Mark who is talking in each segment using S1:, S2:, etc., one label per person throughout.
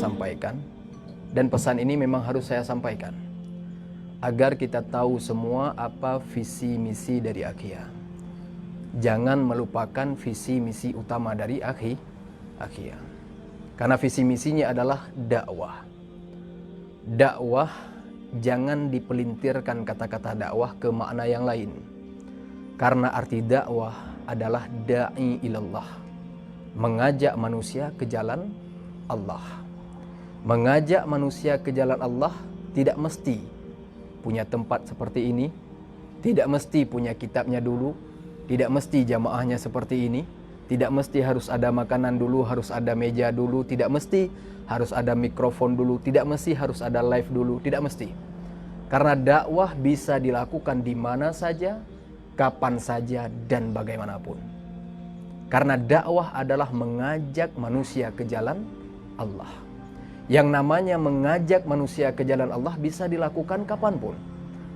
S1: sampaikan, dan pesan ini memang harus saya sampaikan agar kita tahu semua apa visi misi dari Akia. Jangan melupakan visi misi utama dari Akia. Karena visi misinya adalah dakwah. Dakwah, jangan dipelintirkan kata-kata dakwah ke makna yang lain. Karena arti dakwah adalah da'i ilallah, mengajak manusia ke jalan Allah. Mengajak manusia ke jalan Allah tidak mesti punya tempat seperti ini, tidak mesti punya kitabnya dulu, tidak mesti jamaahnya seperti ini, tidak mesti harus ada makanan dulu, harus ada meja dulu, tidak mesti harus ada mikrofon dulu, tidak mesti harus ada live dulu, tidak mesti. Karena dakwah bisa dilakukan di mana saja, kapan saja, dan bagaimanapun. Karena dakwah adalah mengajak manusia ke jalan Allah. Yang namanya mengajak manusia ke jalan Allah bisa dilakukan kapanpun.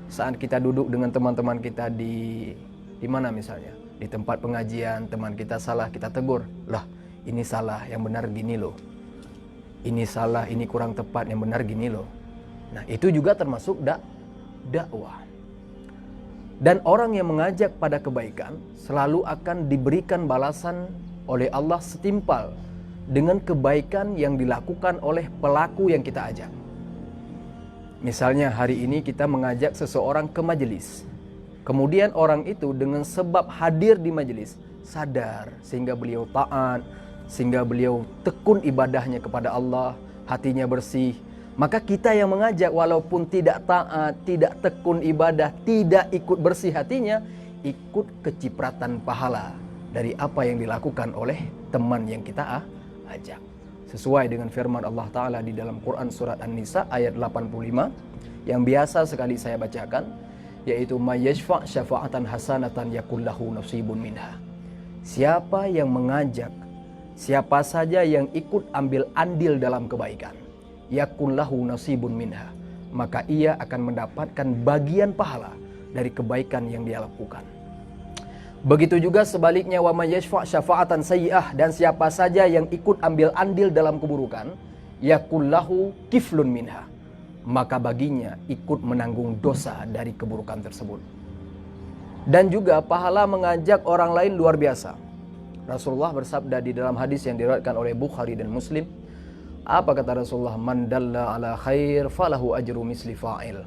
S1: Saat kita duduk dengan teman-teman kita di mana misalnya, di tempat pengajian, teman kita salah, kita tegur. Lah, ini salah, yang benar gini loh. Ini salah, ini kurang tepat, yang benar gini loh. Nah, itu juga termasuk dakwah. Dan orang yang mengajak pada kebaikan selalu akan diberikan balasan oleh Allah setimpal dengan kebaikan yang dilakukan oleh pelaku yang kita ajak. Misalnya hari ini kita mengajak seseorang ke majelis. Kemudian orang itu dengan sebab hadir di majelis sadar sehingga beliau taat, sehingga beliau tekun ibadahnya kepada Allah, hatinya bersih. Maka kita yang mengajak walaupun tidak taat, tidak tekun ibadah, tidak ikut bersih hatinya, ikut kecipratan pahala dari apa yang dilakukan oleh teman yang kita ajak. Sesuai dengan firman Allah Ta'ala di dalam Quran Surat An-Nisa ayat 85 yang biasa sekali saya bacakan, yaitu mayyashfa' syafa'atan hasanatan yakullahu nasibun minha. Siapa yang mengajak, siapa saja yang ikut ambil andil dalam kebaikan, yakullahu nasibun minha, maka ia akan mendapatkan bagian pahala dari kebaikan yang dia lakukan. Begitu juga sebaliknya, wa may yashfa' syafa'atan sayyi'ah, dan siapa saja yang ikut ambil andil dalam keburukan, yakullahu kiflun minha, maka baginya ikut menanggung dosa dari keburukan tersebut. Dan juga pahala mengajak orang lain luar biasa. Rasulullah bersabda di dalam hadis yang diriwayatkan oleh Bukhari dan Muslim, apa kata Rasulullah? Man dalla ala khair falahu ajru misli fa'il.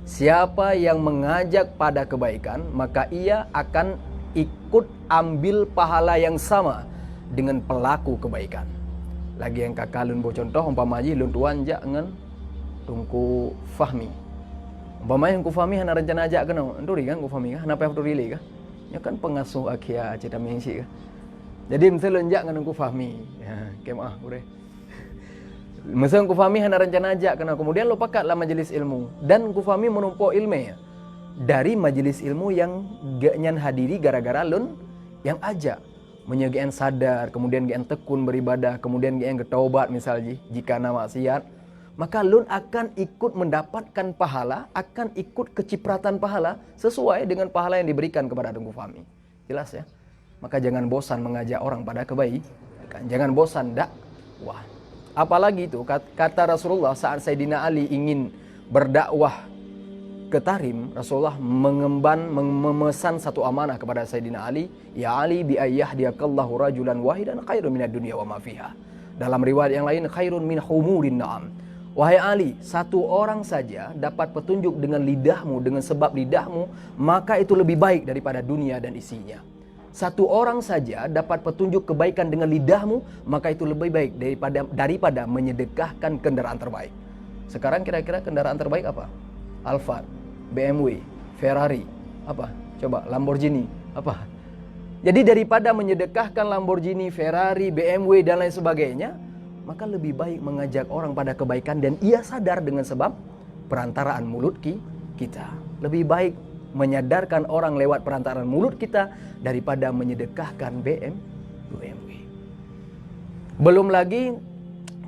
S1: Siapa yang mengajak pada kebaikan, maka ia akan ikut ambil pahala yang sama dengan pelaku kebaikan. Lagi yang kakak lun bo contoh umpama ji lun tuan jak ngan tungku fahmi. Umpama yang ku fahmi hana rencana ajak kena nduri kan ku fahmi kan napa yang rile kan. Ya kan pengasuh akhia cita mengisi kan. Jadi misal lun jak ngan ku fahmi. Ya, kemah ure. Misal ku fahmi hana rencana ajak kena, kemudian lo pakatlah majelis ilmu dan ku fahmi menumpuk ilmu ya. Dari majelis ilmu yang gak nyan hadiri gara-gara lun yang ajak menyegaan sadar, kemudian gaan tekun beribadah, kemudian gaan ketaubat misalnya jika nama maksiat, maka lun akan ikut mendapatkan pahala, akan ikut kecipratan pahala sesuai dengan pahala yang diberikan kepada Tengku Fahmi. Jelas ya? Maka jangan bosan mengajak orang pada kebaikan, jangan bosan dakwah. Apalagi itu kata Rasulullah saat Sayyidina Ali ingin berdakwah ke Tarim, Rasulullah memesan satu amanah kepada Sayyidina Ali, ya Ali bi ayyahdiyakallahu rajulan wahidan khairun minad dunya wa ma fiha. Dalam riwayat yang lain, khairun min humurin na'am. Wahai Ali, satu orang saja dapat petunjuk dengan lidahmu, dengan sebab lidahmu, maka itu lebih baik daripada dunia dan isinya. Satu orang saja dapat petunjuk kebaikan dengan lidahmu, maka itu lebih baik daripada menyedekahkan kendaraan terbaik. Sekarang kira-kira kendaraan terbaik apa? Alphard, BMW, Ferrari, apa? Coba Lamborghini, apa? Jadi daripada menyedekahkan Lamborghini, Ferrari, BMW dan lain sebagainya, maka lebih baik mengajak orang pada kebaikan dan ia sadar dengan sebab perantaraan mulut kita. Lebih baik menyadarkan orang lewat perantaraan mulut kita daripada menyedekahkan BMW. Belum lagi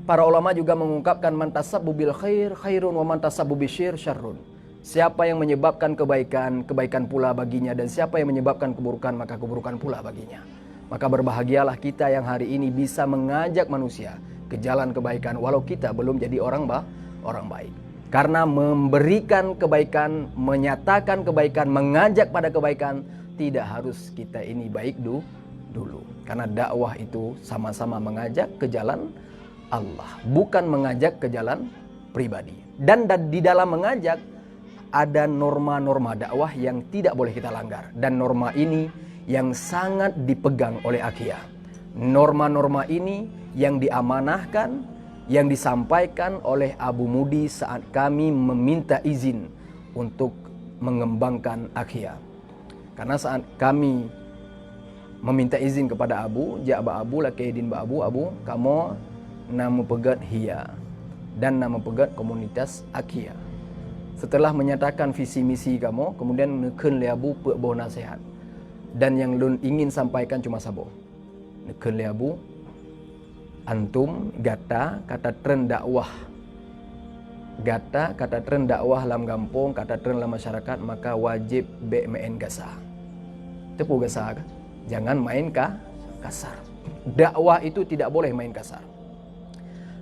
S1: para ulama juga mengungkapkan man tasabbu bil khair khairun wa man tasabbu bisyirr syarrun. Siapa yang menyebabkan kebaikan, kebaikan pula baginya, dan siapa yang menyebabkan keburukan, maka keburukan pula baginya. Maka berbahagialah kita yang hari ini bisa mengajak manusia ke jalan kebaikan walau kita belum jadi orang baik. Karena memberikan kebaikan, menyatakan kebaikan, mengajak pada kebaikan tidak harus kita ini baik dulu. Karena dakwah itu sama-sama mengajak ke jalan Allah, bukan mengajak ke jalan pribadi. Dan di dalam mengajak ada norma-norma dakwah yang tidak boleh kita langgar. Dan norma ini yang sangat dipegang oleh Akia. Norma-norma ini yang diamanahkan, yang disampaikan oleh Abu Mudi saat kami meminta izin untuk mengembangkan Akia. Karena saat kami meminta izin kepada Abu, Abu Lakedin Abu, kamu nama pegat Hia dan nama pegat komunitas Akia. Setelah menyatakan visi misi kamu, kemudian neken le Abu pekboh nasihat. Dan yang lun ingin sampaikan cuma sabo. Neken le Abu, antum gata kata tren dakwah. Gata kata tren dakwah dalam kampung, kata tren dalam masyarakat, maka wajib main kasar. Tepu kasar kan? Jangan main kasar. Dakwah itu tidak boleh main kasar.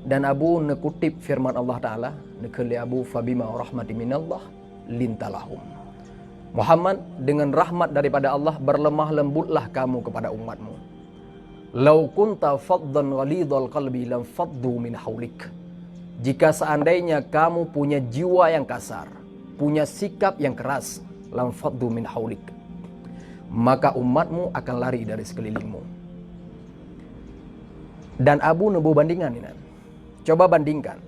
S1: Dan Abu nekutip firman Allah Ta'ala, nekeli Abu fabima rahmati minallah lintalahum. Muhammad, dengan rahmat daripada Allah berlemah lembutlah kamu kepada umatmu. Lau kunta faddan ghalidhal qalbi lam faddu min haulik. Jika seandainya kamu punya jiwa yang kasar, punya sikap yang keras, lam faddu min haulik, maka umatmu akan lari dari sekelilingmu. Dan Abu nebu bandingan ini. Coba bandingkan.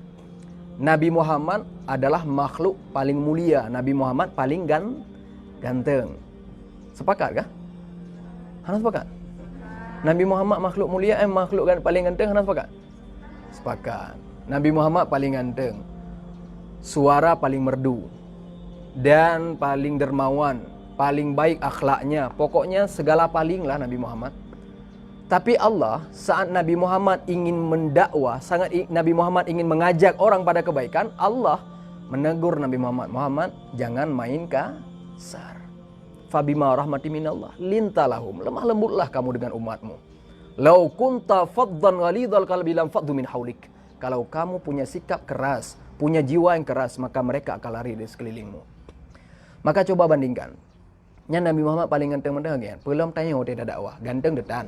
S1: Nabi Muhammad adalah makhluk paling mulia. Nabi Muhammad paling ganteng. Sepakat kah? Hana sepakat? Nabi Muhammad makhluk mulia, makhluk paling ganteng, hana sepakat? Sepakat. Nabi Muhammad paling ganteng. Suara paling merdu. Dan paling dermawan. Paling baik akhlaknya. Pokoknya segala paling lah Nabi Muhammad. Tapi Allah saat Nabi Muhammad ingin mendakwah, Nabi Muhammad ingin mengajak orang pada kebaikan, Allah menegur Nabi Muhammad, Muhammad jangan main kasar. Fabima rahmati minallah lintalahum, lemah lembutlah kamu dengan umatmu. Lau kunta faddan ghalidhal qalbi lam faddu min haulik. Kalau kamu punya sikap keras, punya jiwa yang keras, maka mereka akan lari dari sekelilingmu. Maka coba bandingkan. Nabi Muhammad paling ganteng mana kan? Belum tanya tidak dakwah, ganteng detan.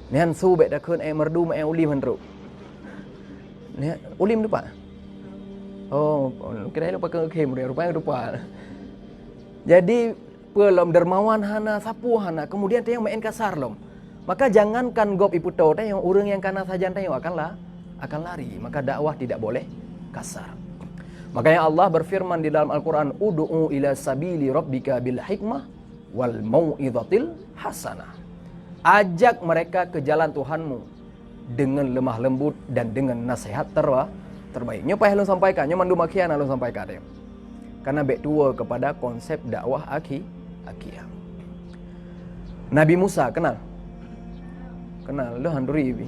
S1: Nian su bet dah kun merdu ma ulim han ru. Ni ulim tu pak. Oh, kira lupa ke kem rupanya lupa. Jadi pelom dermawan hana sapu hana kemudian tayang main kasar lom. Maka jangankan gop iputo tayang urang yang kana saja tayang akan lari. Maka dakwah tidak boleh kasar. Makanya Allah berfirman di dalam Al-Qur'an, "Ud'u ila sabili rabbika bil hikmah wal mau'izatil hasanah." Ajak mereka ke jalan Tuhanmu dengan lemah lembut dan dengan nasihat terbaik. Nyopai lu sampaikan, nyoman du makian lu sampaikan dia. Karena baik tua kepada konsep dakwah Akia. Nabi Musa kenal? Kenal lu handuri bi.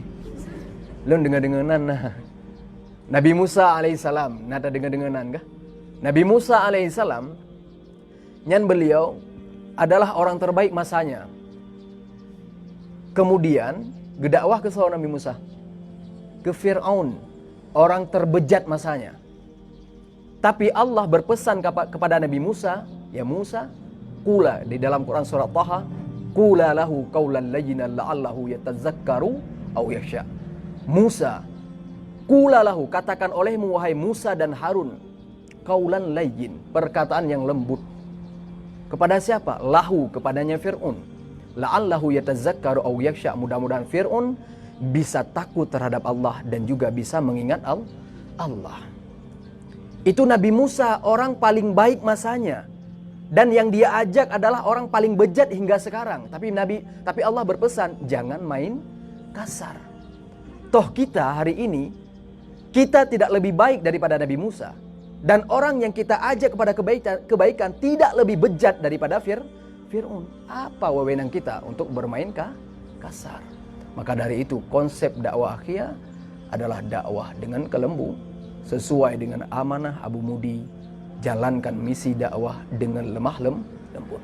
S1: Lu dengar-dengaran nah. Nabi Musa alaihissalam, nada dengar-dengaran kah? Nabi Musa alaihissalam nyan beliau adalah orang terbaik masanya. Kemudian gedakwah ke seorang Nabi Musa, ke Fir'aun, orang terbejat masanya. Tapi Allah berpesan kepada Nabi Musa, ya Musa, kula di dalam Quran surat Taha, kula lahu qawlan layyinan la'allahu yatazakkaru aw yakhsha. Musa, kula lahu, katakan olehmu wahai Musa dan Harun, qawlan layyin, perkataan yang lembut. Kepada siapa? Lahu, kepadanya Fir'aun. La'allahu yatazakkaru aw yakhsha, mudah-mudahan Fir'aun bisa takut terhadap Allah dan juga bisa mengingat Allah. Itu Nabi Musa, orang paling baik masanya. Dan yang dia ajak adalah orang paling bejat hingga sekarang. Tapi Allah berpesan, jangan main kasar. Toh kita hari ini, kita tidak lebih baik daripada Nabi Musa. Dan orang yang kita ajak kepada kebaikan tidak lebih bejat daripada Fir'aun. Apa wewenang kita untuk bermain kasar? Maka dari itu konsep dakwah Akia adalah dakwah dengan kelembu, sesuai dengan amanah Abu Mudi, jalankan misi dakwah dengan lemah lembut.